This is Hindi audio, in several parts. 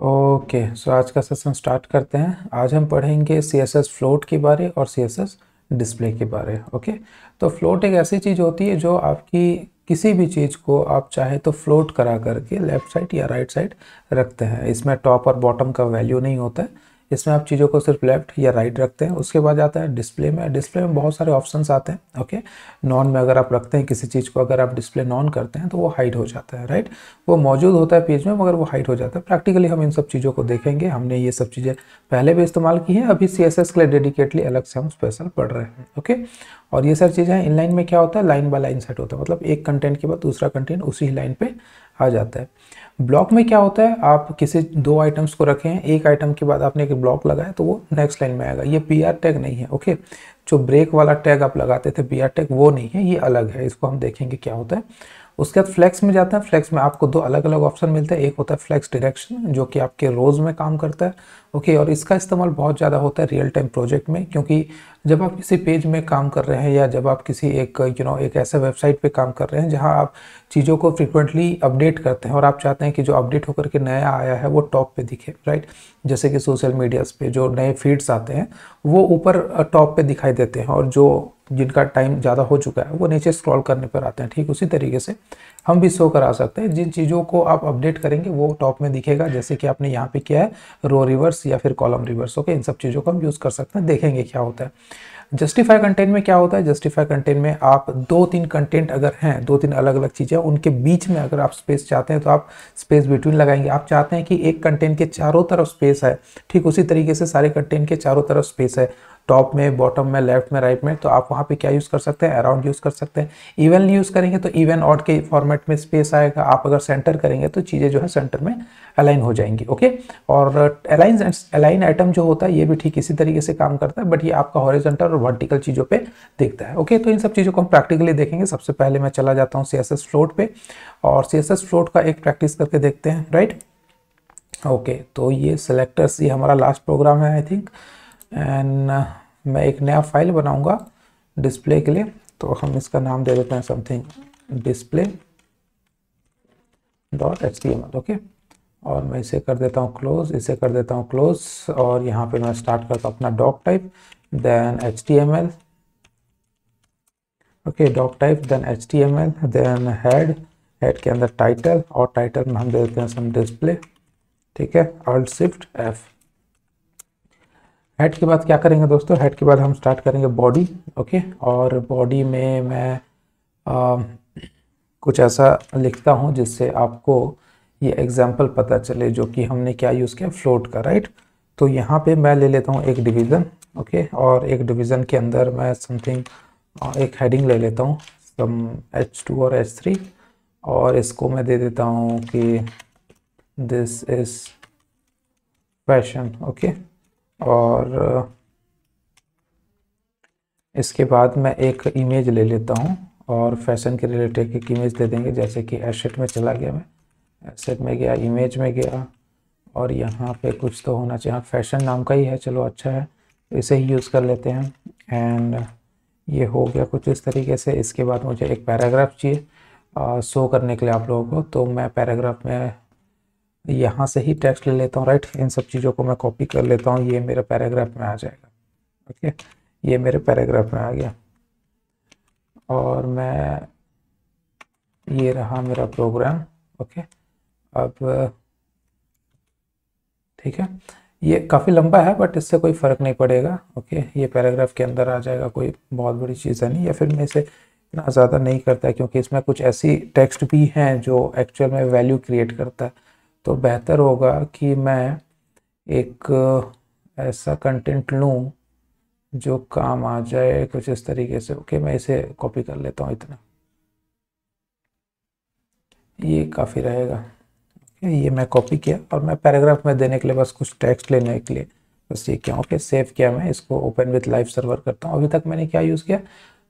ओके, सो आज का सेशन स्टार्ट करते हैं। आज हम पढ़ेंगे CSS फ्लोट के बारे और CSS डिस्प्ले के बारे। ओके, तो फ्लोट एक ऐसी चीज़ होती है जो आपकी किसी भी चीज़ को आप चाहे तो फ्लोट करा करके लेफ़्ट साइड या राइट साइड रखते हैं। इसमें टॉप और बॉटम का वैल्यू नहीं होता है, इसमें आप चीज़ों को सिर्फ लेफ़्ट या राइट रखते हैं। उसके बाद आता है डिस्प्ले में। डिस्प्ले में बहुत सारे ऑप्शंस आते हैं। ओके, नॉन में अगर आप रखते हैं किसी चीज़ को, अगर आप डिस्प्ले नॉन करते हैं तो वो हाइड हो जाता है, राइट। वो मौजूद होता है पेज में मगर वो हाइड हो जाता है। प्रैक्टिकली हम इन सब चीज़ों को देखेंगे। हमने ये सब चीज़ें पहले भी इस्तेमाल की हैं, अभी CSS के लिए डेडिकेटली अलग से हम स्पेशल पढ़ रहे हैं। ओके, और ये सारी चीज़ें इनलाइन में क्या होता है, लाइन बाय लाइन सेट होता है, मतलब एक कंटेंट के बाद दूसरा कंटेंट उसी लाइन पे आ जाता है। ब्लॉक में क्या होता है, आप किसी दो आइटम्स को रखे हैं, एक आइटम के बाद आपने एक ब्लॉक लगाया तो वो नेक्स्ट लाइन में आएगा। ये BR टैग नहीं है। ओके, जो ब्रेक वाला टैग आप लगाते थे BR टैग, वो नहीं है, ये अलग है। इसको हम देखेंगे क्या होता है। उसके बाद फ्लेक्स में जाते हैं। फ्लेक्स में आपको दो अलग अलग ऑप्शन मिलते हैं। एक होता है फ्लेक्स डायरेक्शन, जो कि आपके रोज में काम करता है। ओके, और इसका इस्तेमाल बहुत ज़्यादा होता है रियल टाइम प्रोजेक्ट में, क्योंकि जब आप किसी पेज में काम कर रहे हैं या जब आप किसी एक एक ऐसे वेबसाइट पे काम कर रहे हैं जहां आप चीज़ों को फ्रिक्वेंटली अपडेट करते हैं और आप चाहते हैं कि जो अपडेट होकर के नया आया है वो टॉप पे दिखे, राइट। जैसे कि सोशल मीडियाज़ पे जो नए फीड्स आते हैं वो ऊपर टॉप पे दिखाई देते हैं, और जो जिनका टाइम ज़्यादा हो चुका है वो नीचे स्क्रॉल करने पर आते हैं। ठीक उसी तरीके से हम भी शो करा सकते हैं। जिन चीज़ों को आप अपडेट करेंगे वो टॉप में दिखेगा, जैसे कि आपने यहाँ पे किया है रो रिवर्स या फिर कॉलम रिवर्स। ओके, इन सब चीज़ों को हम यूज़ कर सकते हैं, देखेंगे क्या होता है। जस्टिफाई कंटेंट में क्या होता है, जस्टिफाई कंटेंट में आप दो तीन कंटेंट अगर हैं, दो तीन अलग अलग चीज़ें, उनके बीच में अगर आप स्पेस चाहते हैं तो आप स्पेस बिटवीन लगाएंगे। आप चाहते हैं कि एक कंटेंट के चारों तरफ स्पेस है, ठीक उसी तरीके से सारे कंटेंट के चारों तरफ स्पेस है, टॉप में, बॉटम में, लेफ्ट में, राइट में, तो आप वहाँ पे क्या यूज़ कर सकते हैं, अराउंड यूज़ कर सकते हैं। इवनली यूज़ करेंगे तो इवन ऑड के फॉर्मेट में स्पेस आएगा। आप अगर सेंटर करेंगे तो चीज़ें जो है सेंटर में अलाइन हो जाएंगी। ओके, और अलाइन आइटम जो होता है ये भी ठीक इसी तरीके से काम करता है, बट ये आपका हॉरिजॉन्टल और वर्टिकल चीज़ों पे दिखता है। ओके, तो इन सब चीज़ों को हम प्रैक्टिकली देखेंगे। सबसे पहले मैं चला जाता हूँ CSS फ्लोट पे, और CSS फ्लोट का एक प्रैक्टिस करके देखते हैं, राइट। ओके, तो ये सेलेक्टर्स, ये हमारा लास्ट प्रोग्राम है आई थिंक, एंड मैं एक नया फाइल बनाऊंगा डिस्प्ले के लिए। तो हम इसका नाम दे देते हैं समथिंग display.html। ओके, और मैं इसे कर देता हूँ क्लोज, इसे कर देता हूँ क्लोज, और यहाँ पे मैं स्टार्ट करता हूँ अपना doc type, then HTML। Okay, doc type then HTML then head, head के अंदर टाइटल, और टाइटल में हम दे देते हैं सम डिस्प्ले। ठीक है, Alt Shift F। हेड के बाद क्या करेंगे दोस्तों, हेड के बाद हम स्टार्ट करेंगे बॉडी। ओके, और बॉडी में मैं कुछ ऐसा लिखता हूँ जिससे आपको ये एग्जाम्पल पता चले, जो कि हमने क्या यूज़ किया, फ्लोट का, राइट। तो यहाँ पे मैं ले लेता हूँ एक डिवीज़न। ओके, और एक डिवीज़न के अंदर मैं समथिंग एक हेडिंग ले लेता हूँ, सम H2 और H3, और इसको मैं दे देता हूँ कि दिस इज़ फैशन। ओके, और इसके बाद मैं एक इमेज ले लेता हूँ, और फैशन के रिलेटेड एक इमेज दे देंगे, जैसे कि एसेट में चला गया, मैं एसेट में गया, इमेज में गया, और यहाँ पे कुछ तो होना चाहिए, फैशन नाम का ही है, चलो अच्छा है, इसे ही यूज़ कर लेते हैं। एंड ये हो गया कुछ इस तरीके से। इसके बाद मुझे एक पैराग्राफ चाहिए शो करने के लिए आप लोगों को, तो मैं पैराग्राफ में यहाँ से ही टेक्स्ट ले लेता हूँ, राइट। इन सब चीज़ों को मैं कॉपी कर लेता हूँ, ये मेरे पैराग्राफ में आ जाएगा। ओके, ये मेरे पैराग्राफ में आ गया, और मैं, ये रहा मेरा प्रोग्राम। ओके, अब ठीक है, ये काफ़ी लंबा है बट इससे कोई फ़र्क नहीं पड़ेगा। ओके, ये पैराग्राफ के अंदर आ जाएगा, कोई बहुत बड़ी चीज़ है नहीं, या फिर मैं इसे इतना ज़्यादा नहीं करता है, क्योंकि इसमें कुछ ऐसी टेक्स्ट भी हैं जो एक्चुअल में वैल्यू क्रिएट करता है। तो बेहतर होगा कि मैं एक ऐसा कंटेंट लूँ जो काम आ जाए कुछ इस तरीके से। ओके, मैं इसे कॉपी कर लेता हूँ, इतना ये काफ़ी रहेगा। ये मैं कॉपी किया, और मैं पैराग्राफ में देने के लिए बस कुछ टेक्स्ट लेने के लिए बस ये किया। ओके, सेव किया, मैं इसको ओपन विथ लाइव सर्वर करता हूँ। अभी तक मैंने क्या यूज़ किया,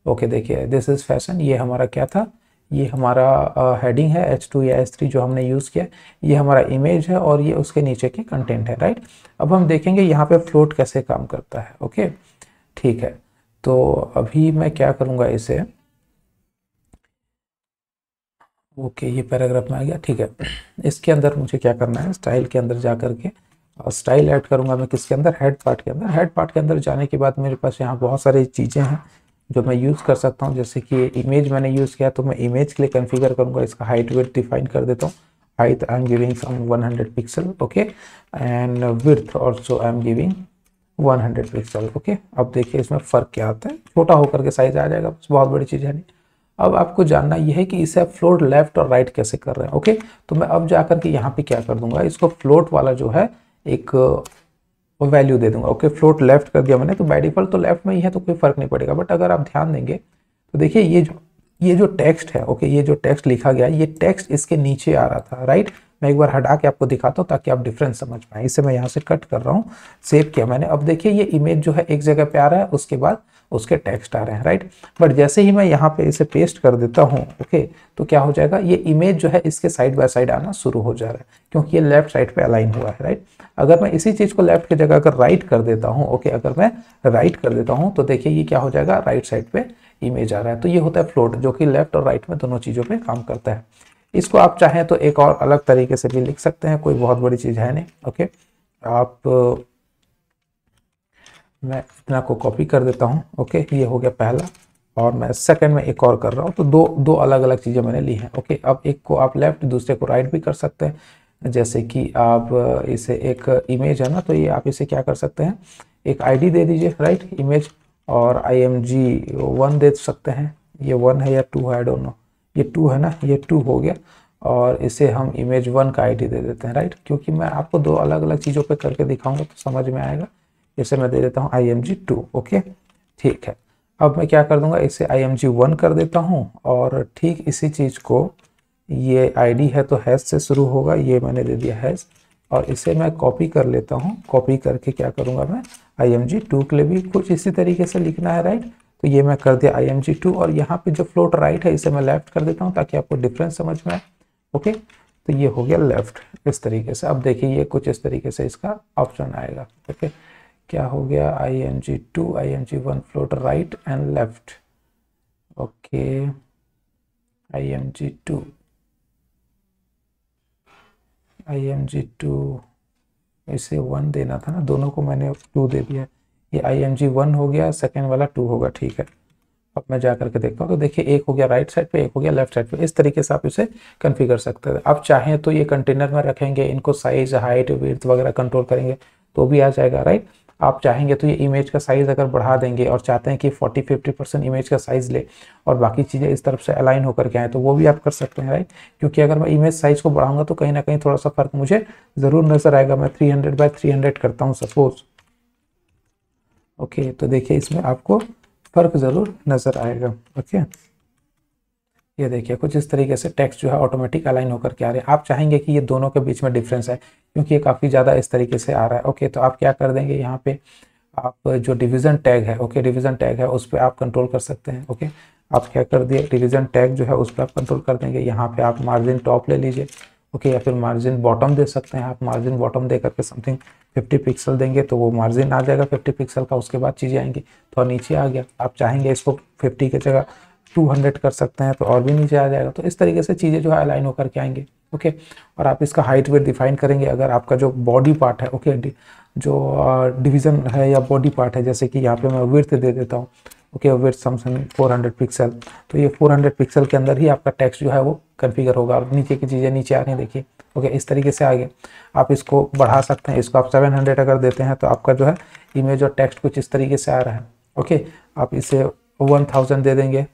ओके देखिए, दिस इज़ फैशन, ये हमारा क्या था, ये हमारा हेडिंग है H2 या H3 जो हमने यूज़ किया, ये हमारा इमेज है, और ये उसके नीचे की कंटेंट है, राइट। अब हम देखेंगे यहाँ पे फ्लोट कैसे काम करता है। ओके, ठीक है, तो अभी मैं क्या करूँगा, इसे ओके, ये पैराग्राफ में आ गया, ठीक है। इसके अंदर मुझे क्या करना है, स्टाइल के अंदर जा करके और स्टाइल ऐड करूंगा मैं किसके अंदर, हेड पार्ट के अंदर। हेड पार्ट के अंदर जाने के बाद मेरे पास यहाँ बहुत सारी चीज़ें हैं जो मैं यूज़ कर सकता हूँ। जैसे कि इमेज मैंने यूज़ किया तो मैं इमेज के लिए कॉन्फ़िगर करूँगा, इसका हाइट विड्थ डिफाइन कर देता हूँ। Height I am giving some 100 pixel, okay, and width also I am giving 100 pixel, okay. अब देखिए इसमें फ़र्क क्या आता है, छोटा होकर के साइज आ जाएगा, बस बहुत बड़ी चीज़ है नहीं। अब आपको जानना यह है कि इसे आप फ्लोट लेफ्ट और राइट कैसे कर रहे हैं, ओके। तो मैं अब जाकर के यहाँ पे क्या कर दूंगा, इसको फ्लोट वाला जो है एक वैल्यू दे दूंगा, ओके। फ्लोट लेफ्ट कर दिया मैंने, तो बाय डिफॉल्ट तो लेफ्ट में ही है तो कोई फर्क नहीं पड़ेगा। बट अगर आप ध्यान देंगे तो देखिए ये जो टेक्स्ट है, ओके, ये जो टेक्स्ट लिखा गया ये टेक्स्ट इसके नीचे आ रहा था, राइट। मैं एक बार हटा के आपको दिखाता हूँ ताकि आप डिफरेंस समझ पाए। इसे मैं यहाँ से कट कर रहा हूँ, सेव किया मैंने। अब देखिए ये इमेज जो है एक जगह पे आ रहा है, उसके बाद उसके टेक्स्ट आ रहे हैं, राइट। बट जैसे ही मैं यहाँ पे इसे पेस्ट कर देता हूँ, ओके, तो क्या हो जाएगा, ये इमेज जो है इसके साइड बाय साइड आना शुरू हो जा रहा है क्योंकि ये लेफ्ट साइड पे अलाइन हुआ है, राइट। अगर मैं इसी चीज को लेफ्ट की जगह अगर राइट कर देता हूँ, ओके, अगर मैं राइट कर देता हूँ तो देखिए ये क्या हो जाएगा, राइट साइड पे इमेज आ रहा है। तो ये होता है फ्लोट, जो कि लेफ्ट और राइट में दोनों चीजों पे काम करता है। इसको आप चाहें तो एक और अलग तरीके से भी लिख सकते हैं, कोई बहुत बड़ी चीज है नहीं, ओके। आप मैं इतना को कॉपी कर देता हूँ, ओके, ये हो गया पहला। और मैं सेकंड में एक और कर रहा हूँ, तो दो अलग अलग चीज़ें मैंने ली हैं, ओके। अब एक को आप लेफ्ट दूसरे को राइट भी कर सकते हैं। जैसे कि आप इसे एक इमेज है ना, तो ये आप इसे क्या कर सकते हैं, एक आईडी दे दीजिए, राइट, इमेज, और img1 दे सकते हैं। ये 1 है या 2 है, आई डोंट नो, ये 2 है ना, ये 2 हो गया। और इसे हम image1 का आईडी दे देते हैं, राइट, क्योंकि मैं आपको दो अलग अलग चीज़ों पे करके दिखाऊंगा तो समझ में आएगा। इसे मैं दे देता हूँ img2, ओके, ठीक है। अब मैं क्या कर दूंगा, इसे img1 कर देता हूँ और ठीक इसी चीज़ को, ये आईडी है तो हैश से शुरू होगा, ये मैंने दे दिया हैश, और इसे मैं कॉपी कर लेता हूँ। कॉपी करके क्या करूँगा मैं, img2 के लिए भी कुछ इसी तरीके से लिखना है, राइट। तो ये मैं कर दिया img2, और यहाँ पे जो फ्लोट राइट है इसे मैं लेफ्ट कर देता हूँ ताकि आपको डिफरेंस समझ में आए, ओके। तो ये हो गया लेफ्ट इस तरीके से। अब देखिए ये कुछ इस तरीके से इसका ऑप्शन आएगा, ओके। क्या हो गया, img2 img1 float right and left, okay, img2 इसे 1 देना था ना, दोनों को मैंने 2 दे दिया। ये img1 हो गया, सेकेंड वाला 2 होगा, ठीक है। अब मैं जा करके देखता हूँ तो देखिए एक हो गया राइट साइड पे, एक हो गया लेफ्ट साइड पे। इस तरीके से आप इसे कॉन्फ़िगर सकते हैं। आप चाहें तो ये कंटेनर में रखेंगे, इनको साइज हाइट विड्थ वगैरह कंट्रोल करेंगे तो भी आ जाएगा, राइट। आप चाहेंगे तो ये इमेज का साइज अगर बढ़ा देंगे और चाहते हैं कि 40-50% इमेज का साइज ले और बाकी चीज़ें इस तरफ से अलाइन होकर के आए तो वो भी आप कर सकते हैं, राइट। क्योंकि अगर मैं इमेज साइज को बढ़ाऊंगा तो कहीं ना कहीं थोड़ा सा फर्क मुझे ज़रूर नज़र आएगा। मैं 300x300 करता हूँ सपोज, ओके, तो देखिए इसमें आपको फर्क ज़रूर नज़र आएगा, ओके। ये देखिए कुछ इस तरीके से टेक्स्ट जो है ऑटोमेटिक अलाइन होकर के आ रहे हैं। आप चाहेंगे कि ये दोनों के बीच में डिफरेंस है क्योंकि ये काफ़ी ज़्यादा इस तरीके से आ रहा है, ओके। तो आप क्या कर देंगे, यहाँ पे आप जो डिवीज़न टैग है, ओके, डिवीज़न टैग है उस पर आप कंट्रोल कर सकते हैं, ओके। आप क्या कर दिए, डिवीज़न टैग जो है उस पर आप कंट्रोल कर देंगे। यहाँ पे आप मार्जिन टॉप ले लीजिए, ओके, या फिर मार्जिन बॉटम दे सकते हैं। आप मार्जिन बॉटम दे करके समथिंग 50 पिक्सल देंगे तो वो मार्जिन आ जाएगा 50 पिक्सल का। उसके बाद चीज़ें आएंगी तो नीचे आ गया। आप चाहेंगे इसको 50 की जगह 200 कर सकते हैं तो और भी नीचे आ जाएगा। तो इस तरीके से चीज़ें जो है अलाइन होकर के आएंगे, ओके। और आप इसका हाइट वेट डिफाइन करेंगे। अगर आपका जो बॉडी पार्ट है, ओके, जो डिवीज़न है या बॉडी पार्ट है, जैसे कि यहाँ पे मैं विड्थ दे देता हूँ, ओके, विड्थ समथिंग 400 पिक्सल, तो ये 400 पिक्सल के अंदर ही आपका टेक्स्ट जो है वो कन्फिगर होगा। और नीचे की चीज़ें नीचे आ रही हैं, देखिए, ओके, इस तरीके से आगे आप इसको बढ़ा सकते हैं। इसको आप 700 अगर देते हैं तो आपका जो है इमेज और टेक्स्ट कुछ इस तरीके से आ रहा है, ओके। आप इसे 1000 दे देंगे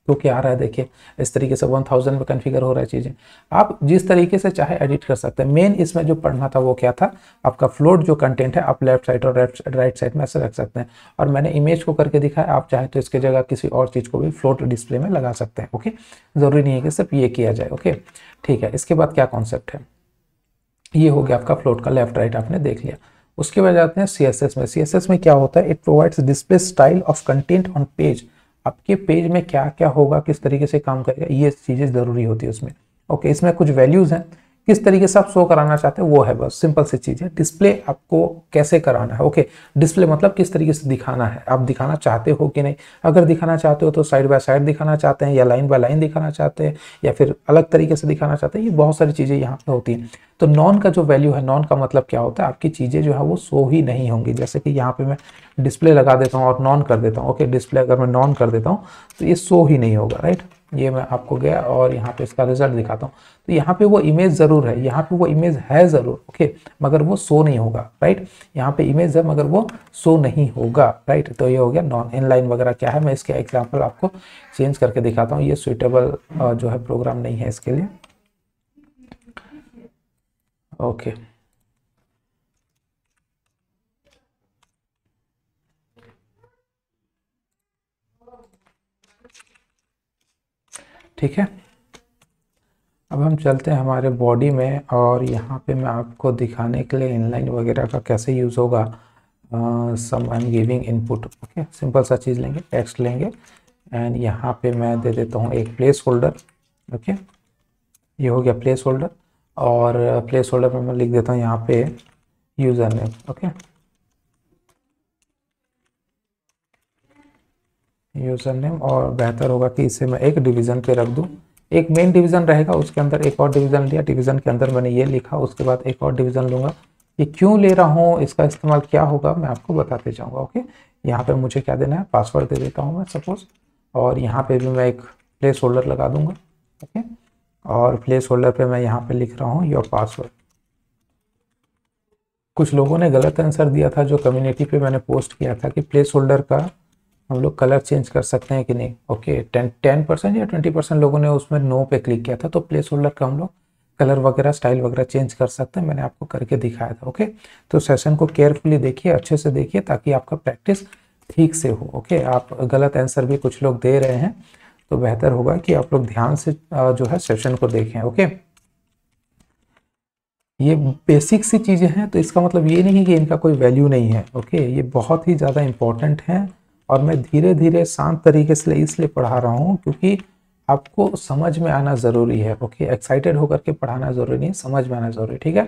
तो क्या आ रहा है, देखिए इस तरीके से 1000 में कॉन्फ़िगर हो रहा है चीज़ें। आप जिस तरीके से चाहे एडिट कर सकते हैं। मेन इसमें जो पढ़ना था वो क्या था, आपका फ्लोट जो कंटेंट है आप लेफ्ट साइड और राइट साइड में ऐसे रख सकते हैं। और मैंने इमेज को करके दिखाया, आप चाहे तो इसके जगह किसी और चीज़ को भी फ्लोट डिस्प्ले में लगा सकते हैं, ओके। ज़रूरी नहीं है कि सिर्फ ये किया जाए, ओके, ठीक है। इसके बाद क्या कॉन्सेप्ट है, ये हो गया आपका फ्लोट का लेफ्ट राइट आपने देख लिया। उसके बाद जाते हैं CSS में। CSS में क्या होता है, it provides display style of content on page. आपके पेज में क्या क्या होगा, किस तरीके से काम करेगा, ये चीज़ें ज़रूरी होती है उसमें, ओके। इसमें कुछ वैल्यूज़ हैं किस तरीके से आप शो कराना चाहते हैं वो है, बस सिंपल सी चीज़ है। डिस्प्ले आपको कैसे कराना है, ओके। डिस्प्ले मतलब किस तरीके से दिखाना है, आप दिखाना चाहते हो कि नहीं। अगर दिखाना चाहते हो तो साइड बाय साइड दिखाना चाहते हैं, या लाइन बाय लाइन दिखाना चाहते हैं, या फिर अलग तरीके से दिखाना चाहते हैं, ये बहुत सारी चीज़ें यहाँ पे होती हैं। तो नॉन का जो वैल्यू है, नॉन का मतलब क्या होता है, आपकी चीज़ें जो है वो शो ही नहीं होंगी। जैसे कि यहाँ पे मैं डिस्प्ले लगा देता हूँ और नॉन कर देता हूँ, ओके। डिस्प्ले अगर मैं नॉन कर देता हूँ तो ये शो ही नहीं होगा, राइट। ये मैं आपको गया और यहाँ पे इसका रिजल्ट दिखाता हूँ। तो यहाँ पे वो इमेज ज़रूर है, यहाँ पे वो इमेज है ज़रूर, ओके, मगर वो शो नहीं होगा, राइट। यहाँ पे इमेज है मगर वो शो नहीं होगा, राइट। तो ये हो गया नॉन। इनलाइन वगैरह क्या है, मैं इसके एग्जाम्पल आपको चेंज करके दिखाता हूँ। ये सुइटेबल जो है प्रोग्राम नहीं है इसके लिए, ओके। ठीक है, अब हम चलते हैं हमारे बॉडी में, और यहाँ पे मैं आपको दिखाने के लिए इनलाइन वगैरह का कैसे यूज़ होगा। Some I am giving input, okay. Simple सा चीज़ लेंगे, टेक्स्ट लेंगे, एंड यहाँ पे मैं दे देता हूँ एक प्लेस होल्डर, ओके। ये हो गया प्लेस होल्डर, और प्लेस होल्डर में मैं लिख देता हूँ यहाँ पे user name, okay. User name, और बेहतर होगा कि इसे मैं एक डिवीज़न पे रख दूँ। एक मेन डिवीज़न रहेगा, उसके अंदर एक और डिवीज़न लिया, डिवीज़न के अंदर मैंने ये लिखा, उसके बाद एक और डिवीज़न लूँगा। ये क्यों ले रहा हूँ, इसका इस्तेमाल क्या होगा, मैं आपको बताते जाऊँगा, ओके। यहाँ पे मुझे क्या देना है, पासवर्ड दे देता हूँ मैं सपोज़, और यहाँ पे भी मैं एक प्लेस होल्डर लगा दूँगा, ओके। और प्लेस होल्डर पे मैं यहाँ पे लिख रहा हूँ योर पासवर्ड। कुछ लोगों ने गलत आंसर दिया था जो कम्युनिटी पे मैंने पोस्ट किया था कि प्लेस होल्डर का हम लोग कलर चेंज कर सकते हैं कि नहीं, ओके। 10% या 20% लोगों ने उसमें नो पे क्लिक किया था। तो प्लेस होल्डर का हम लोग कलर वगैरह, स्टाइल वगैरह चेंज कर सकते हैं, मैंने आपको करके दिखाया था, ओके। तो सेशन को केयरफुली देखिए, अच्छे से देखिए, ताकि आपका प्रैक्टिस ठीक से हो, ओके। आप गलत आंसर भी कुछ लोग दे रहे हैं, तो बेहतर होगा कि आप लोग ध्यान से जो है सेशन को देखें, ओके। ये बेसिक सी चीज़ें हैं, तो इसका मतलब ये नहीं कि इनका कोई वैल्यू नहीं है, ओके। ये बहुत ही ज़्यादा इम्पोर्टेंट है, और मैं धीरे धीरे शांत तरीके से इसलिए पढ़ा रहा हूँ क्योंकि आपको समझ में आना ज़रूरी है, ओके। एक्साइटेड होकर के पढ़ाना ज़रूरी नहीं, समझ में आना ज़रूरी, ठीक है।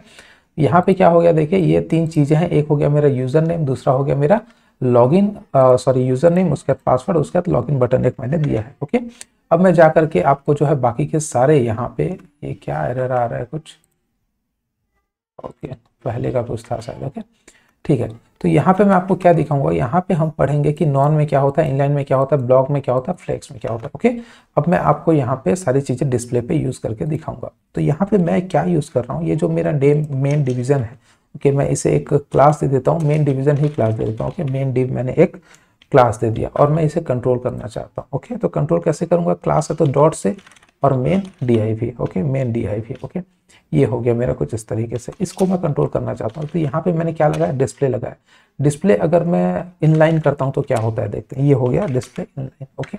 यहाँ पे क्या हो गया, देखिए ये 3 चीज़ें हैं। एक हो गया मेरा यूज़र नेम, दूसरा हो गया मेरा लॉगिन, सॉरी यूज़र नेम, उसके बाद पासवर्ड, उसके बाद लॉगिन बटन एक मैंने दिया है, ओके। अब मैं जा करके आपको जो है बाकी के सारे यहाँ पे, ये क्या एरर आ रहा है कुछ, ओके, पहले का कुछ था शायद, ओके, ठीक है। तो यहाँ पे मैं आपको क्या दिखाऊंगा, यहाँ पे हम पढ़ेंगे कि नॉन में क्या होता है, इनलाइन में क्या होता है, ब्लॉक में क्या होता है, फ्लेक्स में क्या होता है, ओके। अब मैं आपको यहाँ पे सारी चीज़ें डिस्प्ले पे यूज़ करके दिखाऊंगा। तो यहाँ पे मैं क्या यूज़ कर रहा हूँ, ये जो मेरा मेन डिवीज़न है, ओके, मैं इसे एक क्लास दे देता हूँ, मेन डिवीज़न ही क्लास दे देता हूँ, ओके। मेन डिव मैंने एक क्लास दे दिया, और मैं इसे कंट्रोल करना चाहता हूँ, ओके। तो कंट्रोल कैसे करूँगा, क्लास है तो डॉट से, और main div, okay, main div, okay. ये हो गया मेरा कुछ इस तरीके से, इसको मैं कंट्रोल करना चाहता हूँ। तो यहाँ पे मैंने क्या लगाया, डिस्प्ले लगाया। डिस्प्ले अगर मैं इनलाइन करता हूँ तो क्या होता है, देखते हैं। ये हो गया डिस्प्ले इनलाइन, ओके।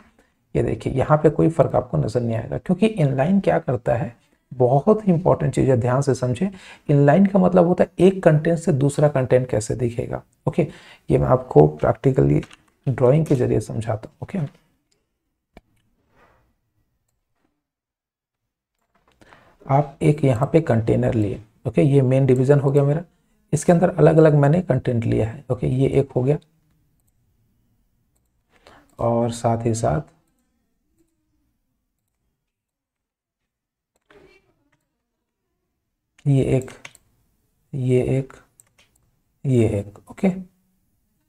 ये देखिए यहाँ पे कोई फर्क आपको नजर नहीं आएगा, क्योंकि इनलाइन क्या करता है, बहुत ही इंपॉर्टेंट चीज़ है, ध्यान से समझे। इनलाइन का मतलब होता है एक कंटेंट से दूसरा कंटेंट कैसे दिखेगा, ओके। ये मैं आपको प्रैक्टिकली ड्राइंग के जरिए समझाता हूँ, ओके। आप एक यहाँ पे कंटेनर लिए, ओके। ये मेन डिवीजन हो गया मेरा, इसके अंदर अलग अलग मैंने कंटेंट लिया है, ओके। ये एक हो गया, और साथ ही साथ ये एक, ये एक, ये एक, ओके।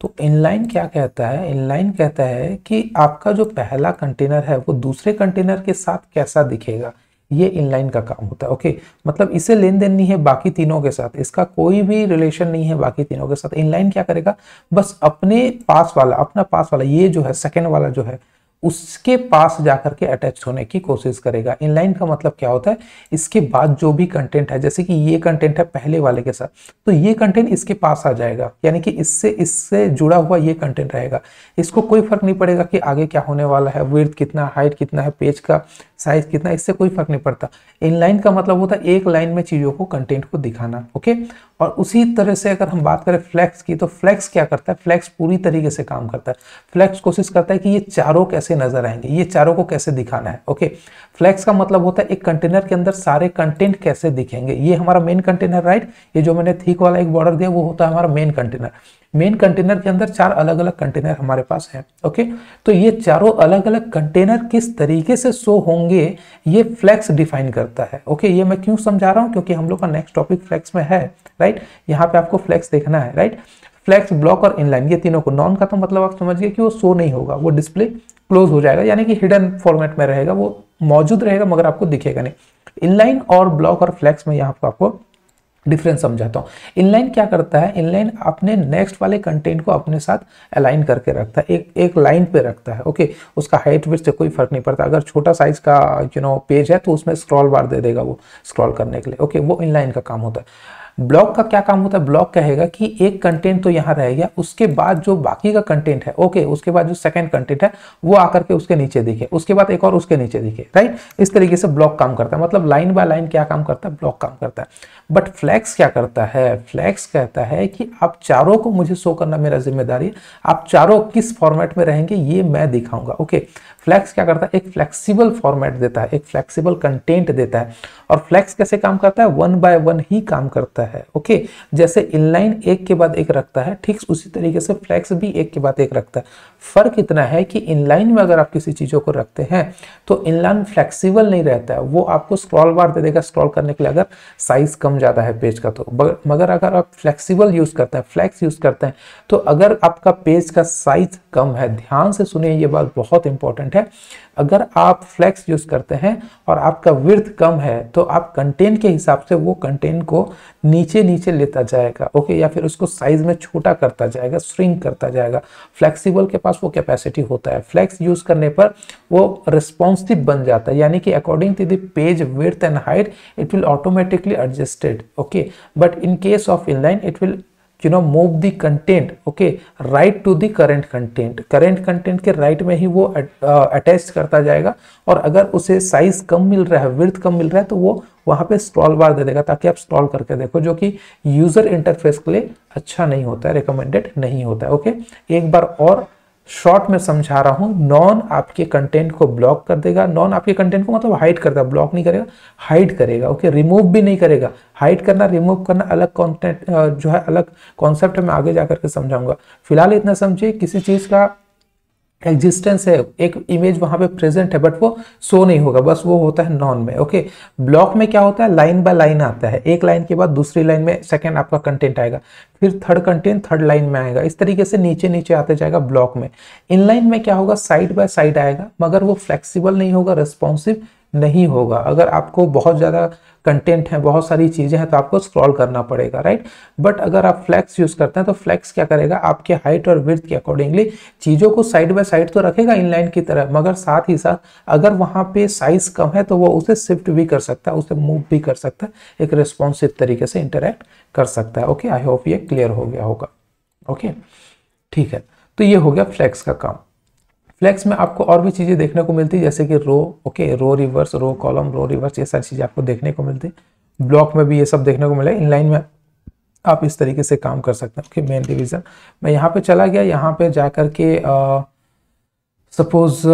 तो इनलाइन क्या कहता है, इनलाइन कहता है कि आपका जो पहला कंटेनर है वो दूसरे कंटेनर के साथ कैसा दिखेगा, ये इनलाइन का काम होता है, ओके। मतलब इसे लेन देन नहीं है बाकी तीनों के साथ, इसका कोई भी रिलेशन नहीं है बाकी तीनों के साथ। इनलाइन क्या करेगा, बस अपने पास वाला, अपना पास वाला, ये जो है सेकंड वाला जो है, उसके पास जाकर के अटैच होने की कोशिश करेगा। इनलाइन का मतलब क्या होता है, इसके बाद जो भी कंटेंट है, जैसे कि ये कंटेंट है पहले वाले के साथ, तो ये कंटेंट इसके पास आ जाएगा, यानी कि इससे इससे जुड़ा हुआ ये कंटेंट रहेगा। इसको कोई फर्क नहीं पड़ेगा कि आगे क्या होने वाला है, विड्थ कितना, हाइट कितना है, पेज का साइज कितना, इससे कोई फर्क नहीं पड़ता। इनलाइन का मतलब होता है एक लाइन में चीज़ों को, कंटेंट को दिखाना, ओके। और उसी तरह से अगर हम बात करें फ्लेक्स की, तो फ्लेक्स क्या करता है, फ्लेक्स पूरी तरीके से काम करता है। फ्लेक्स कोशिश करता है कि ये चारों कैसे नजर आएंगे, ये चारों को कैसे दिखाना है, ओके। फ्लेक्स का मतलब होता है एक कंटेनर के अंदर सारे कंटेंट कैसे दिखेंगे। ये हमारा मेन कंटेनर, राइट, ये जो मैंने थिक वाला एक बॉर्डर दिया वो होता है हमारा मेन कंटेनर। मेन कंटेनर के अंदर 4 अलग अलग कंटेनर हमारे पास है, ओके। तो ये चारों अलग अलग कंटेनर किस तरीके से शो होंगे ये फ्लेक्स डिफाइन करता है, ओके। ये मैं क्यों समझा रहा हूं, क्योंकि हम लोग का नेक्स्ट टॉपिक फ्लेक्स में है, राइट। यहाँ पे आपको फ्लेक्स देखना है, राइट। फ्लेक्स, ब्लॉक और इनलाइन, ये तीनों को। नॉन का तो मतलब आप समझिए कि वो शो नहीं होगा, वो डिस्प्ले क्लोज हो जाएगा, यानी कि हिडन फॉर्मेट में रहेगा, वो मौजूद रहेगा मगर आपको दिखेगा नहीं। इनलाइन और ब्लॉक और फ्लेक्स में यहाँ आपको डिफरेंस समझाता हूँ। इनलाइन क्या करता है, इनलाइन अपने नेक्स्ट वाले कंटेंट को अपने साथ अलाइन करके रखता है, एक लाइन पे रखता है, ओके। उसका हाइट विड्थ से कोई फर्क नहीं पड़ता। अगर छोटा साइज का पेज है तो उसमें स्क्रॉल बार दे देगा वो स्क्रॉल करने के लिए, ओके। वो इनलाइन का काम होता है। ब्लॉक का क्या काम होता है, ब्लॉक कहेगा कि एक कंटेंट तो यहाँ रह गया, उसके बाद जो बाकी का कंटेंट है, ओके, उसके बाद जो सेकंड कंटेंट है वो आकर के उसके नीचे दिखे, उसके बाद एक और उसके नीचे दिखे, राइट। इस तरीके से ब्लॉक काम करता है। मतलब लाइन बाय लाइन क्या काम करता है, ब्लॉक काम करता है। बट फ्लेक्स क्या करता है, फ्लेक्स कहता है कि आप चारों को मुझे शो करना मेरा जिम्मेदारी है, आप चारों किस फॉर्मेट में रहेंगे ये मैं दिखाऊंगा, ओके। फ्लेक्स क्या करता है, एक फ्लेक्सिबल फॉर्मेट देता है, एक फ्लेक्सिबल कंटेंट देता है। और फ्लेक्स कैसे काम करता है, 1 बाय 1 ही काम करता है, ओके। जैसे इनलाइन एक के बाद एक रखता है, ठीक उसी तरीके से फ्लेक्स भी एक के बाद एक रखता है। फर्क इतना है कि इनलाइन में अगर आप किसी चीजों को रखते हैं तो इनलाइन फ्लेक्सिबल नहीं रहता है, वो आपको स्क्रॉल बार दे देगा स्क्रॉल करने के लिए अगर साइज कम ज्यादा है पेज का तो। मगर अगर आप फ्लेक्सिबल यूज करते हैं, फ्लेक्स यूज करते हैं, तो अगर आपका पेज का साइज कम है, ध्यान से सुनिए ये बात बहुत इंपॉर्टेंट है, अगर आप फ्लेक्स यूज करते हैं और आपका विड्थ कम है तो आप कंटेंट के हिसाब से वो कंटेंट को नीचे नीचे लेता जाएगा, ओके, या फिर उसको साइज में छोटा करता जाएगा, श्रिंक करता जाएगा। फ्लेक्सिबल के पास वो कैपेसिटी होता है, फ्लेक्स यूज करने पर वो रिस्पॉन्सिव बन जाता है, यानी कि according to the page width and height it will automatically adjusted, okay. But in case of inline it will move the content, okay, right to the current content के right में ही वो अटैच करता जाएगा। और अगर उसे साइज कम मिल रहा है, विड्थ कम मिल रहा है, तो वो वहां पे स्क्रॉल बार दे देगा ताकि आप स्क्रॉल करके देखो, जो कि यूजर इंटरफेस के लिए अच्छा नहीं होता है, रिकमेंडेड नहीं होता है, ओके। एक बार और शॉर्ट में समझा रहा हूं, नॉन आपके कंटेंट को ब्लॉक कर देगा, नॉन आपके कंटेंट को मतलब हाइड करता है, ब्लॉक नहीं करेगा, हाइड करेगा, ओके। रिमूव भी नहीं करेगा, हाइड करना रिमूव करना अलग कंटेंट जो है अलग कॉन्सेप्ट है, मैं आगे जाकर के समझाऊंगा। फिलहाल इतना समझिए, किसी चीज का एग्जिस्टेंस है, एक इमेज वहां पे प्रेजेंट है बट वो शो नहीं होगा, बस वो होता है नॉन में, ओके। ब्लॉक में क्या होता है, लाइन बाय लाइन आता है, एक लाइन के बाद दूसरी लाइन में सेकंड आपका कंटेंट आएगा, फिर थर्ड कंटेंट थर्ड लाइन में आएगा, इस तरीके से नीचे नीचे आते जाएगा ब्लॉक में। इनलाइन में क्या होगा, साइड बाय साइड आएगा, मगर वो फ्लेक्सिबल नहीं होगा, रिस्पॉन्सिव नहीं होगा। अगर आपको बहुत ज्यादा कंटेंट है, बहुत सारी चीजें हैं, तो आपको स्क्रॉल करना पड़ेगा, राइट। बट अगर आप फ्लेक्स यूज करते हैं तो फ्लेक्स क्या करेगा, आपके हाइट और विड्थ के अकॉर्डिंगली चीजों को साइड बाय साइड तो रखेगा इनलाइन की तरह, मगर साथ ही साथ अगर वहां पे साइज कम है तो वो उसे शिफ्ट भी कर सकता है, उसे मूव भी कर सकता है, एक रिस्पॉन्सिव तरीके से इंटरेक्ट कर सकता है, ओके। आई होप ये क्लियर हो गया होगा, ओके, ठीक है। तो ये हो गया फ्लेक्स का काम। फ्लेक्स में आपको और भी चीजें देखने को मिलती है, जैसे कि रो, ओके, रो रिवर्स, रो कॉलम, रो रिवर्स, ये सारी चीजें आपको देखने को मिलती है। ब्लॉक में भी ये सब देखने को मिले, इनलाइन में आप इस तरीके से काम कर सकते हैं, ओके। मेन डिवीजन मैं यहाँ पे चला गया, यहाँ पे जाकर के सपोज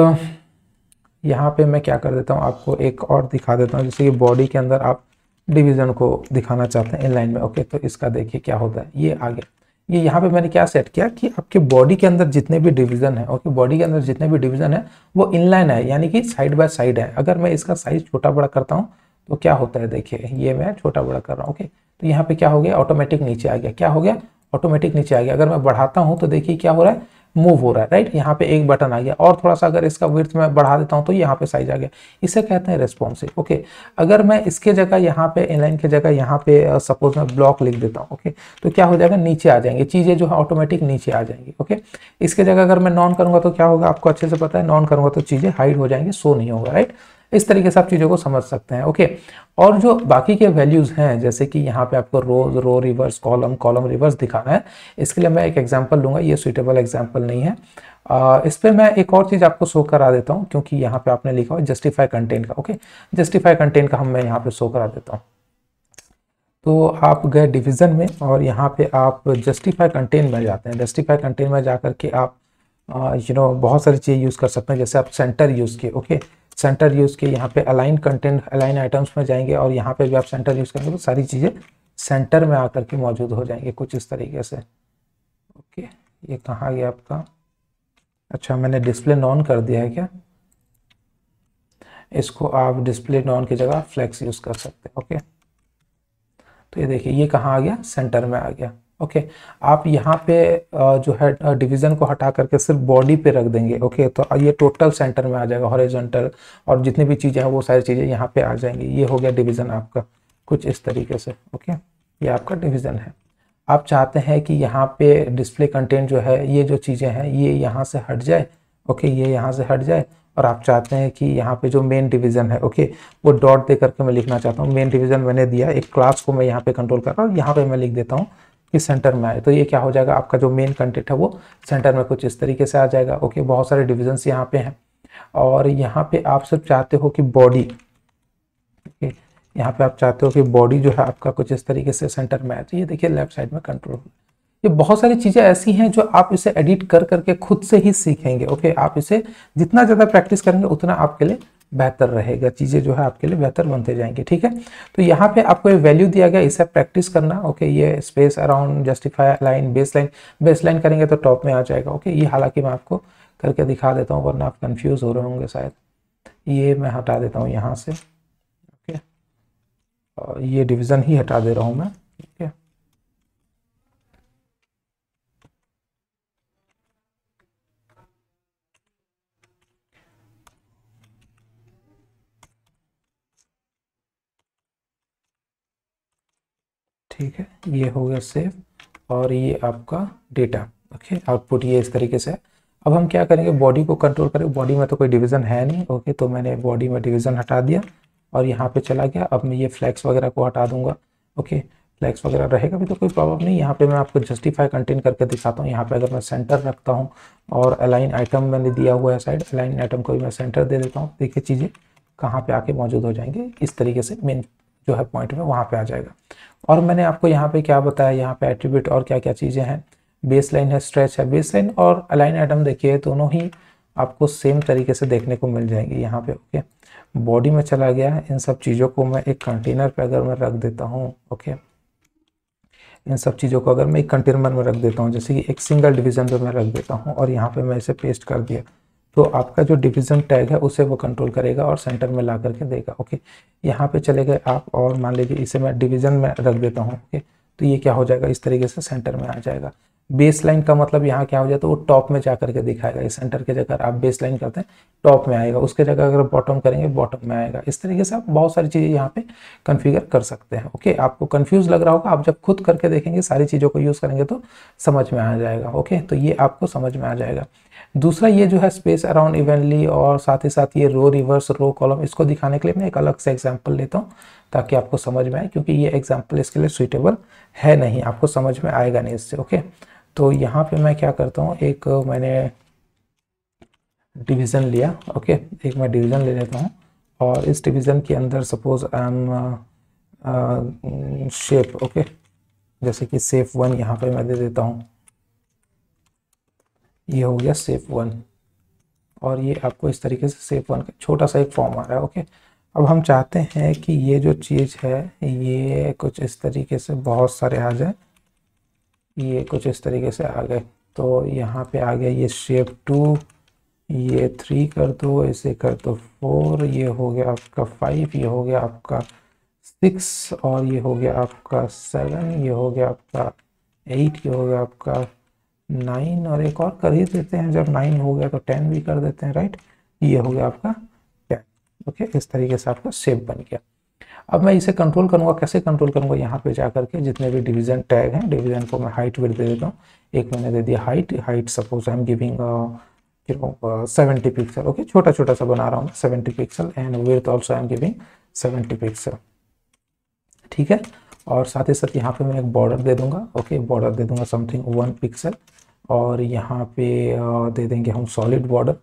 यहाँ पे मैं क्या कर देता हूँ, आपको एक और दिखा देता हूँ, जैसे कि बॉडी के अंदर आप डिवीजन को दिखाना चाहते हैं इनलाइन में, ओके। तो इसका देखिए क्या होता है, ये आगे ये यहाँ पे मैंने क्या सेट किया कि आपके बॉडी के अंदर जितने भी डिवीजन है, ओके, बॉडी के अंदर जितने भी डिवीजन है वो इनलाइन है, यानी कि साइड बाय साइड है। अगर मैं इसका साइज छोटा बड़ा करता हूँ तो क्या होता है, देखिए ये मैं छोटा बड़ा कर रहा हूँ, ओके। तो यहाँ पे क्या हो गया, ऑटोमेटिक नीचे आ गया, क्या हो गया, ऑटोमेटिक नीचे आ गया। अगर मैं बढ़ाता हूँ तो देखिए क्या हो रहा है, मूव हो रहा है, राइट। यहाँ पे एक बटन आ गया, और थोड़ा सा अगर इसका विड्थ में बढ़ा देता हूँ तो यहाँ पे साइज आ गया, इसे कहते हैं रिस्पॉन्सिव, ओके। अगर मैं इसके जगह यहाँ पे इनलाइन की जगह यहाँ पे सपोज मैं ब्लॉक लिख देता हूँ, ओके, तो क्या हो जाएगा, नीचे आ जाएंगे चीजें जो है ऑटोमेटिक नीचे आ जाएंगी, ओके। इसके जगह अगर मैं नॉन करूंगा तो क्या होगा, आपको अच्छे से पता है, नॉन करूंगा तो चीजें हाइड हो जाएंगी, शो नहीं होगा, राइट। इस तरीके से आप चीज़ों को समझ सकते हैं। ओके, और जो बाकी के वैल्यूज़ हैं, जैसे कि यहाँ पे आपको रो रिवर्स, कॉलम रिवर्स दिखाना है, इसके लिए मैं एक एग्जांपल लूँगा। ये सुइटेबल एग्जांपल नहीं है। इस पर मैं एक और चीज़ आपको शो करा देता हूँ, क्योंकि यहाँ पे आपने लिखा हुआ जस्टिफाई कंटेंट का। ओके, जस्टिफाई कंटेंट का मैं यहाँ पे शो करा देता हूँ। तो आप गए डिवीज़न में और यहाँ पे आप जस्टिफाई कंटेंट में जाते हैं। जस्टिफाई कंटेंट में जाकर के आप बहुत सारी चीज़ें यूज़ कर सकते हैं। जैसे आप सेंटर यूज़ किए, ओके, सेंटर यूज़ किए, यहाँ पे अलाइन कंटेंट, अलाइन आइटम्स में जाएंगे और यहाँ पे भी आप सेंटर यूज़ करेंगे तो सारी चीज़ें सेंटर में आकर के मौजूद हो जाएंगे कुछ इस तरीके से। ओके, ये कहाँ गया आपका? अच्छा, मैंने डिस्प्ले नॉन कर दिया है क्या? इसको आप डिस्प्ले नॉन की जगह फ्लेक्स यूज़ कर सकते हैं। ओके, तो ये देखिए ये कहाँ आ गया? सेंटर में आ गया। ओके, आप यहाँ पे जो है डिवीज़न को हटा करके सिर्फ बॉडी पे रख देंगे। ओके, तो ये टोटल सेंटर में आ जाएगा, हॉरिजॉन्टल, और जितनी भी चीज़ें हैं वो सारी चीज़ें यहाँ पे आ जाएंगी। ये हो गया डिवीज़न आपका कुछ इस तरीके से। ओके, ये आपका डिवीज़न है। आप चाहते हैं कि यहाँ पे डिस्प्ले कंटेंट जो है, ये जो चीज़ें हैं ये यहाँ से हट जाए। ओके, ये यहाँ से हट जाए, और आप चाहते हैं कि यहाँ पे जो मेन डिवीज़न है, ओके, वो डॉट दे करके मैं लिखना चाहता हूँ। मेन डिवीज़न मैंने दिया, एक क्लास को मैं यहाँ पे कंट्रोल कर रहा हूँ, यहाँ पे मैं लिख देता हूँ कि सेंटर में आए। तो ये क्या हो जाएगा? आपका जो मेन कंटेंट है वो सेंटर में कुछ इस तरीके से आ जाएगा। ओके, बहुत सारे डिविजन्स यहाँ पे हैं, और यहाँ पे आप सिर्फ चाहते हो कि बॉडी, ओके, यहाँ पे आप चाहते हो कि बॉडी जो है आपका कुछ इस तरीके से सेंटर में आए। तो ये देखिए लेफ्ट साइड में कंट्रोल। ये बहुत सारी चीज़ें ऐसी हैं जो आप इसे एडिट कर करके खुद से ही सीखेंगे। ओके, आप इसे जितना ज़्यादा प्रैक्टिस करेंगे उतना आपके लिए बेहतर रहेगा, चीज़ें जो है आपके लिए बेहतर बनते जाएंगे। ठीक है, तो यहाँ पे आपको एक वैल्यू दिया गया, इसे प्रैक्टिस करना। ओके, ये space around, justify, line, base line करेंगे तो टॉप में आ जाएगा। ओके, ये हालांकि मैं आपको करके दिखा देता हूँ वरना आप कन्फ्यूज़ हो रहे होंगे शायद। ये मैं हटा देता हूँ यहाँ से। ओके, और ये डिवीज़न ही हटा दे रहा हूँ मैं। ठीक है, ठीक है, ये हो गया सेव, और ये आपका डेटा। ओके, आउटपुट ये इस तरीके से है। अब हम क्या करेंगे? बॉडी को कंट्रोल करें। बॉडी में तो कोई डिवीज़न है नहीं। ओके, तो मैंने बॉडी में डिवीज़न हटा दिया और यहाँ पे चला गया। अब मैं ये फ्लैक्स वगैरह को हटा दूंगा। ओके, फ्लैक्स वगैरह रहेगा भी तो कोई प्रॉब्लम नहीं। यहाँ पे मैं आपको जस्टिफाई कंटेंट करके दिखाता हूँ। यहाँ पे अगर मैं सेंटर रखता हूँ और अलाइन आइटम मैंने दिया हुआ है साइड, अलाइन आइटम को भी मैं सेंटर दे देता हूँ। देखिए चीज़ें कहाँ पे आके मौजूद हो जाएंगे, इस तरीके से मेन जो है पॉइंट में वहाँ पे आ जाएगा। और मैंने आपको यहाँ पे क्या बताया, यहाँ पे एट्रीब्यूट और क्या क्या चीज़ें हैं, बेस लाइन है, स्ट्रेच है। बेस लाइन और अलाइन आइटम देखिए दोनों ही आपको सेम तरीके से देखने को मिल जाएंगे यहाँ पे। ओके, बॉडी में चला गया। इन सब चीज़ों को मैं एक कंटेनर पे अगर मैं रख देता हूँ, ओके, इन सब चीज़ों को अगर मैं एक कंटेनर में रख देता हूँ, जैसे कि एक सिंगल डिवीज़न पे मैं रख देता हूँ और यहाँ पे मैं इसे पेस्ट कर दिया, तो आपका जो डिवीज़न टैग है उसे वो कंट्रोल करेगा और सेंटर में ला करके देगा। ओके, यहाँ पे चले गए आप और मान लीजिए इसे मैं डिवीज़न में रख देता हूँ। ओके, तो ये क्या हो जाएगा? इस तरीके से सेंटर में आ जाएगा। बेस लाइन का मतलब यहाँ क्या हो जाता है? वो टॉप में जा करके दिखाएगा। इस सेंटर की जगह आप बेस लाइन करते हैं टॉप में आएगा, उसके जगह अगर बॉटम करेंगे बॉटम में आएगा। इस तरीके से आप बहुत सारी चीज़ें यहाँ पे कन्फिगर कर सकते हैं। ओके, आपको कन्फ्यूज़ लग रहा होगा, आप जब खुद करके देखेंगे, सारी चीज़ों को यूज़ करेंगे तो समझ में आ जाएगा। ओके, तो ये आपको समझ में आ जाएगा। दूसरा ये जो है स्पेस अराउंड इवनली, और साथ ही साथ ये रो रिवर्स, रो कॉलम, इसको दिखाने के लिए मैं एक अलग से एग्जांपल लेता हूँ ताकि आपको समझ में आए, क्योंकि ये एग्जांपल इसके लिए सुइटेबल है नहीं, आपको समझ में आएगा नहीं इससे। ओके, तो यहाँ पे मैं क्या करता हूँ, एक मैंने डिवीज़न लिया। ओके, एक मैं डिवीज़न ले लेता हूँ और इस डिवीज़न के अंदर suppose I am shape. Okay, जैसे कि शेप 1 यहाँ पे मैं दे देता हूँ। ये हो गया शेप 1, और ये आपको इस तरीके से शेप 1 का छोटा सा एक फॉर्म आ रहा है। ओके, अब हम चाहते हैं कि ये जो चीज़ है ये कुछ इस तरीके से बहुत सारे आ जाए, ये कुछ इस तरीके से आ गए। तो यहाँ पे आ गया ये शेप 2, ये 3 कर दो, इसे कर दो 4, ये हो गया आपका 5, ये हो गया आपका 6, और ये हो गया आपका 7, ये हो गया आपका 8, ये हो गया आपका 9, और एक और कर ही देते हैं। जब 9 हो गया तो 10 भी कर देते हैं, राइट। ये हो गया आपका 10। ओके, इस तरीके से आपका शेप बन गया। अब मैं इसे कंट्रोल करूंगा, कैसे कंट्रोल करूंगा? यहाँ पे जा करके जितने भी डिवीज़न टैग हैं, डिवीज़न को मैं हाइट विड्थ दे देता हूँ। एक मैंने दे दिया height suppose I am giving 70 pixel. Okay, छोटा छोटा सा बना रहा हूँ 70 pixel, and width also I am giving 70 pixel. ठीक है, और साथ ही साथ यहाँ पे मैं एक बॉर्डर दे दूंगा। ओके, बॉर्डर दे दूंगा समथिंग 1 पिक्सल, और यहाँ पे दे देंगे हम solid border.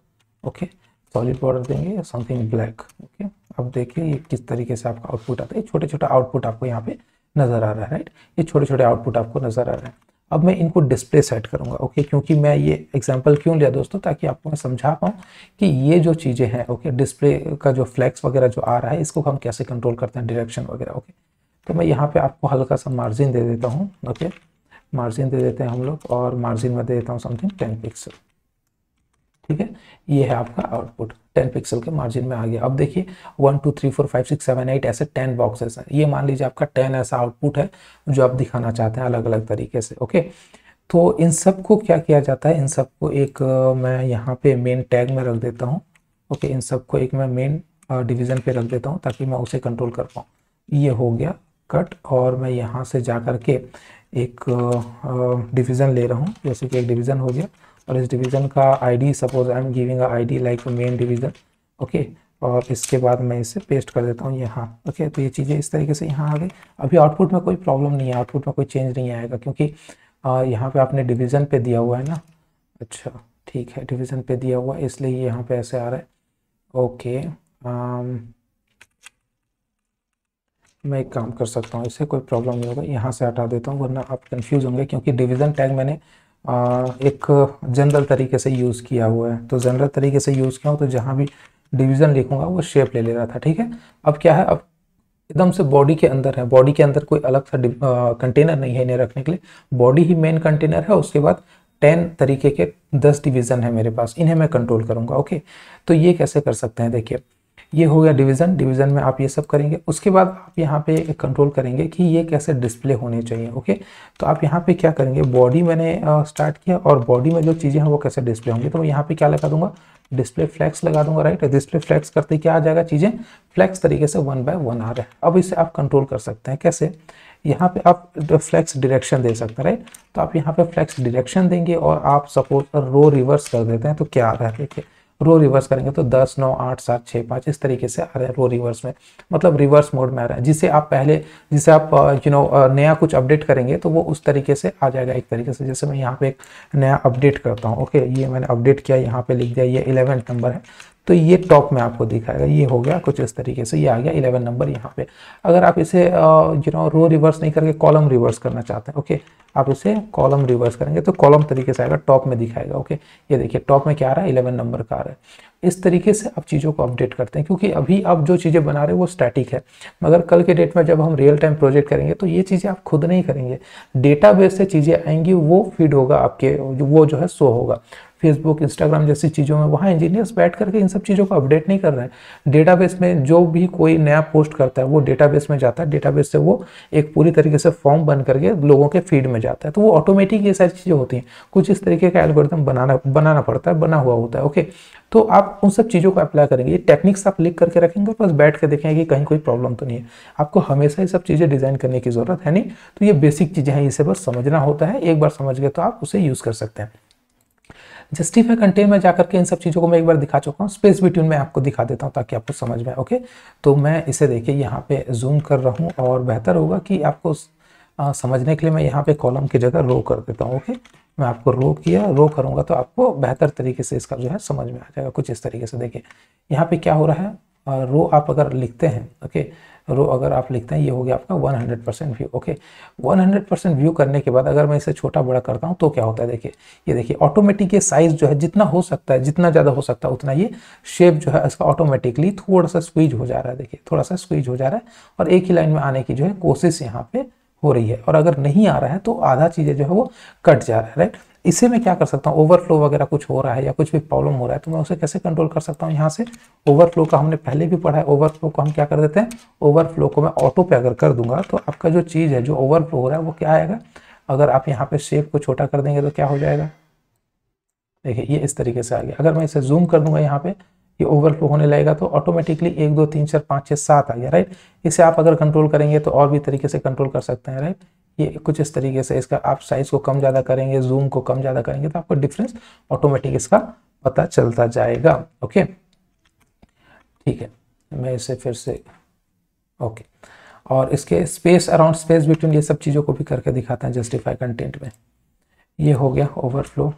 Okay, solid border देंगे समथिंग ब्लैक। ओके, अब देखिए ये किस तरीके से आपका आउटपुट आता है। छोटे छोटे आउटपुट आपको यहाँ पे नजर आ रहा है, राइट। ये छोटे छोटे आउटपुट आपको नजर आ रहे हैं। अब मैं इनको डिस्प्ले सेट करूंगा। ओके, क्योंकि मैं ये एग्जांपल क्यों लिया दोस्तों, ताकि आपको मैं समझा पाऊँ कि ये जो चीज़ें हैं, ओके, डिस्प्ले का जो फ्लैक्स वगैरह जो आ रहा है इसको हम कैसे कंट्रोल करते हैं, डायरेक्शन वगैरह। ओके, तो मैं यहाँ पे आपको हल्का सा मार्जिन दे देता हूँ। ओके, मार्जिन दे देते हैं हम लोग, और मार्जिन में दे देता हूँ समथिंग 10 पिक्सल। ठीक है, ये है आपका आउटपुट 10 पिक्सल के मार्जिन में आ गया। अब देखिए 1 2 3 4 5 6 7 8 ऐसे 10 बॉक्सेस हैं। ये मान लीजिए आपका 10 ऐसा आउटपुट है जो आप दिखाना चाहते हैं अलग अलग तरीके से। ओके, तो इन सब को क्या किया जाता है, इन सब को एक मैं यहाँ पे मेन टैग में रख देता हूँ। ओके, इन सब को एक मैं मेन डिवीज़न पे रख देता हूँ ताकि मैं उसे कंट्रोल कर पाऊँ। ये हो गया कट, और मैं यहाँ से जा कर के एक डिवीज़न ले रहा हूँ, जैसे कि एक डिवीज़न हो गया, और इस डिवीज़न का ID suppose I am giving a ID like main division. Okay, और इसके बाद मैं इसे पेस्ट कर देता हूँ यहाँ। ओके, तो ये चीज़ें इस तरीके से यहाँ आ गई। अभी आउटपुट में कोई प्रॉब्लम नहीं है, आउटपुट में कोई चेंज नहीं आएगा, क्योंकि यहाँ पे आपने डिवीज़न पे दिया हुआ है ना। अच्छा, ठीक है, डिवीज़न पे दिया हुआ है इसलिए यहाँ पे ऐसे आ रहा है। ओके, मैं एक काम कर सकता हूँ, इससे कोई प्रॉब्लम नहीं होगा, यहाँ से हटा देता हूँ, वरना आप कंफ्यूज होंगे, क्योंकि डिवीज़न टैग मैंने एक जनरल तरीके से यूज़ किया हुआ है। तो जनरल तरीके से यूज़ किया हूँ तो जहाँ भी डिवीज़न लिखूंगा वो शेप ले ले रहा था। ठीक है, अब क्या है, अब एकदम से बॉडी के अंदर है, बॉडी के अंदर कोई अलग सा कंटेनर नहीं है इन्हें रखने के लिए, बॉडी ही मेन कंटेनर है। उसके बाद 10 तरीके के 10 डिवीज़न है मेरे पास, इन्हें मैं कंट्रोल करूँगा। ओके, तो ये कैसे कर सकते हैं, देखिए ये हो गया डिवीज़न। डिवीज़न में आप ये सब करेंगे, उसके बाद आप यहाँ पे कंट्रोल करेंगे कि ये कैसे डिस्प्ले होने चाहिए। ओके, तो आप यहाँ पे क्या करेंगे, बॉडी मैंने स्टार्ट किया, और बॉडी में जो चीज़ें हैं वो कैसे डिस्प्ले होंगी, तो मैं यहाँ पे क्या लगा दूंगा, डिस्प्ले फ्लैक्स लगा दूंगा, राइट। डिस्प्ले फ्लैक्स करते क्या आ जाएगा, चीज़ें फ्लैक्स तरीके से 1 बाय 1 आ रहे हैं। अब इसे आप कंट्रोल कर सकते हैं कैसे, यहाँ पे आप फ्लैक्स डायरेक्शन दे सकते हैं, राइट। तो आप यहाँ पे फ्लैक्स डायरेक्शन देंगे, और आप सपोज रो रिवर्स कर देते हैं, तो क्या आ रहा है देखिए, रो रिवर्स करेंगे तो 10 9 8 7 6 5 इस तरीके से आ रहा है रो रिवर्स में, मतलब रिवर्स मोड में आ रहा है। जिसे आप पहले, जिसे आप नया कुछ अपडेट करेंगे तो वो उस तरीके से आ जाएगा एक तरीके से। जैसे मैं यहाँ पे एक नया अपडेट करता हूँ। ओके, ये मैंने अपडेट किया, यहाँ पे लिख दिया ये 11 नंबर है, तो ये टॉप में आपको दिखाएगा। ये हो गया कुछ इस तरीके से, ये आ गया 11 नंबर यहाँ पे। अगर आप इसे रो रिवर्स नहीं करके कॉलम रिवर्स करना चाहते हैं, ओके, आप इसे कॉलम रिवर्स करेंगे तो कॉलम तरीके से आएगा, टॉप में दिखाएगा। ओके, ये देखिए टॉप में क्या आ रहा है, 11 नंबर का आ रहा है। इस तरीके से आप चीज़ों को अपडेट करते हैं, क्योंकि अभी आप जो चीज़ें बना रहे हैं वो स्टैटिक है, मगर कल के डेट में जब हम रियल टाइम प्रोजेक्ट करेंगे तो ये चीज़ें आप खुद नहीं करेंगे, डेटाबेस से चीज़ें आएंगी, वो फीड होगा आपके, वो जो है शो होगा फेसबुक इंस्टाग्राम जैसी चीज़ों में। वहाँ इंजीनियर्स बैठ करके इन सब चीज़ों को अपडेट नहीं कर रहे हैं। डेटाबेस में जो भी कोई नया पोस्ट करता है वो डेटाबेस में जाता है, डेटाबेस से वो एक पूरी तरीके से फॉर्म बन करके लोगों के फीड में जाता है, तो वो ऑटोमेटिक ये सारी चीज़ें होती हैं। कुछ इस तरीके का एल्गोरिथम बनाना पड़ता है, बना हुआ होता है। ओके, तो आप उन सब चीज़ों को अप्लाई करेंगे, ये टेक्निक्स आप लिख करके रखेंगे, बस बैठ के देखेंगे कि कहीं कोई प्रॉब्लम तो नहीं है। आपको हमेशा ये सब चीज़ें डिज़ाइन करने की ज़रूरत है नहीं, तो ये बेसिक चीज़ें हैं, इसे बस समझना होता है। एक बार समझ गए तो आप उसे यूज़ कर सकते हैं। जस्टिफाई कंटेन में जाकर के इन सब चीज़ों को मैं एक बार दिखा चुका हूँ, स्पेस बिटवीन में आपको दिखा देता हूँ ताकि आपको समझ में आए। ओके, तो मैं इसे देखिए यहाँ पे जूम कर रहा हूँ, और बेहतर होगा कि आपको समझने के लिए मैं यहाँ पे कॉलम की जगह रो कर देता हूँ। ओके, मैं आपको रो किया, रो करूँगा तो आपको बेहतर तरीके से इसका जो है समझ में आ जाएगा। कुछ इस तरीके से देखिए यहाँ पे क्या हो रहा है, रो आप अगर लिखते हैं, ओके, रो अगर आप लिखते हैं, ये हो गया आपका 100% व्यू। ओके, 100% व्यू करने के बाद अगर मैं इसे छोटा बड़ा करता हूँ तो क्या होता है, देखिए ये देखिए ऑटोमेटिक ये साइज जो है जितना हो सकता है, जितना ज़्यादा हो सकता है उतना ये शेप जो है इसका ऑटोमेटिकली थोड़ा सा स्क्वीज हो जा रहा है। देखिए थोड़ा सा स्क्वीज हो जा रहा है, और एक ही लाइन में आने की जो है कोशिश यहाँ पे हो रही है, और अगर नहीं आ रहा है तो आधा चीज़ें जो है वो कट जा रहा है, राइट। इसे मैं क्या कर सकता हूँ, ओवरफ्लो वगैरह कुछ हो रहा है या कुछ भी प्रॉब्लम हो रहा है तो मैं उसे कैसे कंट्रोल कर सकता हूँ। यहाँ से ओवरफ्लो का हमने पहले भी पढ़ा है, ओवरफ्लो को हम क्या कर देते हैं, ओवरफ्लो को मैं ऑटो पे अगर कर दूंगा तो आपका जो चीज़ है जो ओवरफ्लो हो रहा है वो क्या आएगा, अगर आप यहाँ पे शेप को छोटा कर देंगे तो क्या हो जाएगा, देखिए ये इस तरीके से आ गया। अगर मैं इसे जूम कर दूंगा यहाँ पे, ये ओवरफ्लो होने लगेगा तो ऑटोमेटिकली 1 2 3 4 5 6 7 आ गया, राइट। इसे आप अगर कंट्रोल करेंगे तो और भी तरीके से कंट्रोल कर सकते हैं, राइट। ये कुछ इस तरीके से इसका आप साइज को कम ज़्यादा करेंगे, जूम को कम ज़्यादा करेंगे तो आपको डिफरेंस ऑटोमेटिक इसका पता चलता जाएगा। ओके ठीक है, मैं इसे फिर से ओके और इसके स्पेस अराउंड स्पेस बिटवीन ये सब चीज़ों को भी करके दिखाते हैं जस्टिफाई कंटेंट में। ये हो गया ओवरफ्लो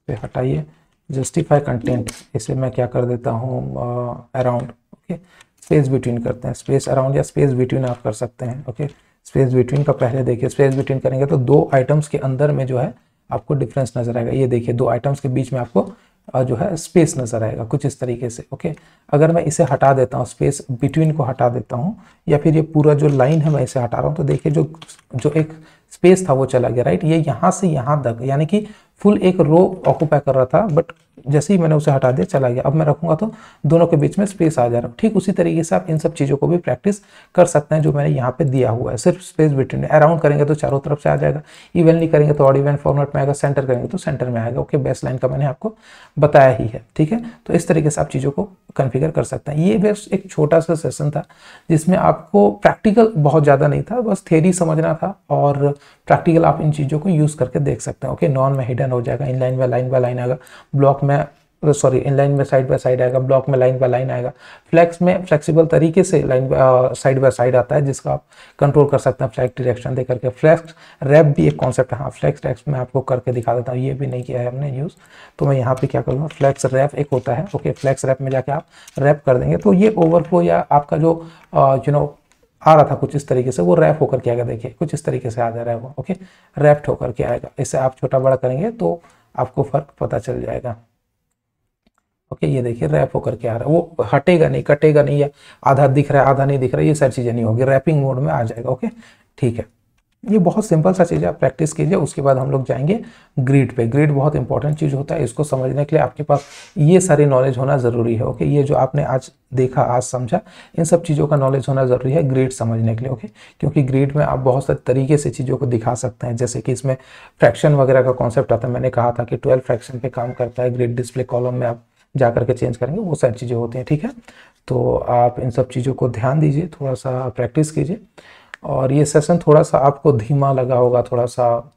पे हटाइए, जस्टिफाई कंटेंट इसे मैं क्या कर देता हूँ अराउंड। ओके स्पेस बिटवीन करते हैं, स्पेस अराउंड या स्पेस बिटवीन आप कर सकते हैं। ओके स्पेस बिटवीन का पहले देखिए, स्पेस बिटवीन करेंगे तो दो आइटम्स के अंदर में जो है आपको डिफरेंस नजर आएगा। ये देखिए दो आइटम्स के बीच में आपको जो है स्पेस नजर आएगा कुछ इस तरीके से। ओके अगर मैं इसे हटा देता हूँ, स्पेस बिटवीन को हटा देता हूँ, या फिर ये पूरा जो लाइन है मैं इसे हटा रहा हूँ, तो देखिए जो जो एक स्पेस था वो चला गया, राइट। ये यहाँ से यहाँ तक यानी कि फुल एक रो ऑक्यूपाई कर रहा था, बट जैसे ही मैंने उसे हटा दिया चला गया। अब मैं रखूंगा तो दोनों के बीच में स्पेस आ जा रहा है। ठीक उसी तरीके से आप इन सब चीज़ों को भी प्रैक्टिस कर सकते हैं जो मैंने यहाँ पे दिया हुआ है। सिर्फ स्पेस बिटवीन, अराउंड करेंगे तो चारों तरफ से आ जाएगा, इवनली करेंगे तो ऑड इवन फॉर्मेट में आएगा, सेंटर करेंगे तो सेंटर में आएगा। ओके बेस लाइन का मैंने आपको बताया ही है। ठीक है तो इस तरीके से आप चीज़ों को कॉन्फ़िगर कर सकते हैं। ये बस एक छोटा सा सेशन था जिसमें आपको प्रैक्टिकल बहुत ज़्यादा नहीं था, बस थ्योरी समझना था और प्रैक्टिकल आप इन चीज़ों को यूज़ करके देख सकते हैं। ओके नॉन में हिडन हो जाएगा, इन लाइन में लाइन बाय लाइन आएगा, ब्लॉक में सॉरी इन लाइन में साइड बाय साइड आएगा, ब्लॉक में लाइन बाय लाइन आएगा, फ्लैक्स में फ्लेक्सिबल तरीके से लाइन साइड बाय साइड आता है जिसका आप कंट्रोल कर सकते हैं फ्लैग डायरेक्शन दे करके। फ्लैक्स रैप भी एक कॉन्सेप्ट है। हाँ फ्लैक्स रैप में आपको करके दिखा देता हूँ, ये भी नहीं किया है हमने यूज़, तो मैं यहाँ पे क्या करूँगा, फ्लैक्स रैप एक होता है। ओके फ्लैक्स रैप में जाके आप रैप कर देंगे तो ये ओवरफ्लो या आपका जो आ रहा था कुछ इस तरीके से, वो रैप होकर के आएगा। देखिए कुछ इस तरीके से आ जा रहा है वो। ओके रैप्ड होकर के आएगा। इसे आप छोटा बड़ा करेंगे तो आपको फर्क पता चल जाएगा। ओके ये देखिए रैप होकर के आ रहा है, वो हटेगा नहीं, कटेगा नहीं, या आधा दिख रहा है आधा नहीं दिख रहा है, ये सारी चीज़ें नहीं होगी, रैपिंग मोड में आ जाएगा। ओके ठीक है, ये बहुत सिंपल सा चीज़ है, आप प्रैक्टिस कीजिए। उसके बाद हम लोग जाएंगे ग्रिड पे। ग्रिड बहुत इंपॉर्टेंट चीज़ होता है, इसको समझने के लिए आपके पास ये सारी नॉलेज होना ज़रूरी है। ओके ये जो आपने आज देखा, आज समझा, इन सब चीज़ों का नॉलेज होना ज़रूरी है ग्रिड समझने के लिए। ओके क्योंकि ग्रिड में आप बहुत सारे तरीके से चीज़ों को दिखा सकते हैं, जैसे कि इसमें फ्रैक्शन वगैरह का कॉन्सेप्ट आता है। मैंने कहा था कि 12 फ्रैक्शन पे काम करता है ग्रिड, डिस्प्ले कॉलम में आप जा करके चेंज करेंगे, वो सारी चीज़ें होती हैं। ठीक है तो आप इन सब चीज़ों को ध्यान दीजिए, थोड़ा सा प्रैक्टिस कीजिए। और ये सेशन थोड़ा सा आपको धीमा लगा होगा, थोड़ा सा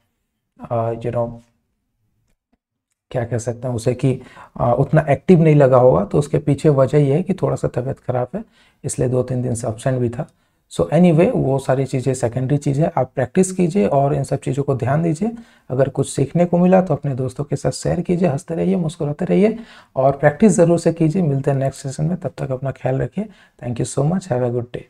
क्या कह सकते हैं उसे कि उतना एक्टिव नहीं लगा होगा, तो उसके पीछे वजह ये है कि थोड़ा सा तबीयत खराब है, इसलिए 2-3 दिन से एब्सेंट भी था। सो एनीवे वो सारी चीज़ें सेकेंडरी चीज़ है, आप प्रैक्टिस कीजिए और इन सब चीज़ों को ध्यान दीजिए। अगर कुछ सीखने को मिला तो अपने दोस्तों के साथ शेयर कीजिए, हंसते रहिए, मुस्कुराते रहिए और प्रैक्टिस ज़रूर से कीजिए। मिलते हैं नेक्स्ट सेशन में, तब तक अपना ख्याल रखिए। Thank you so much, have a good day.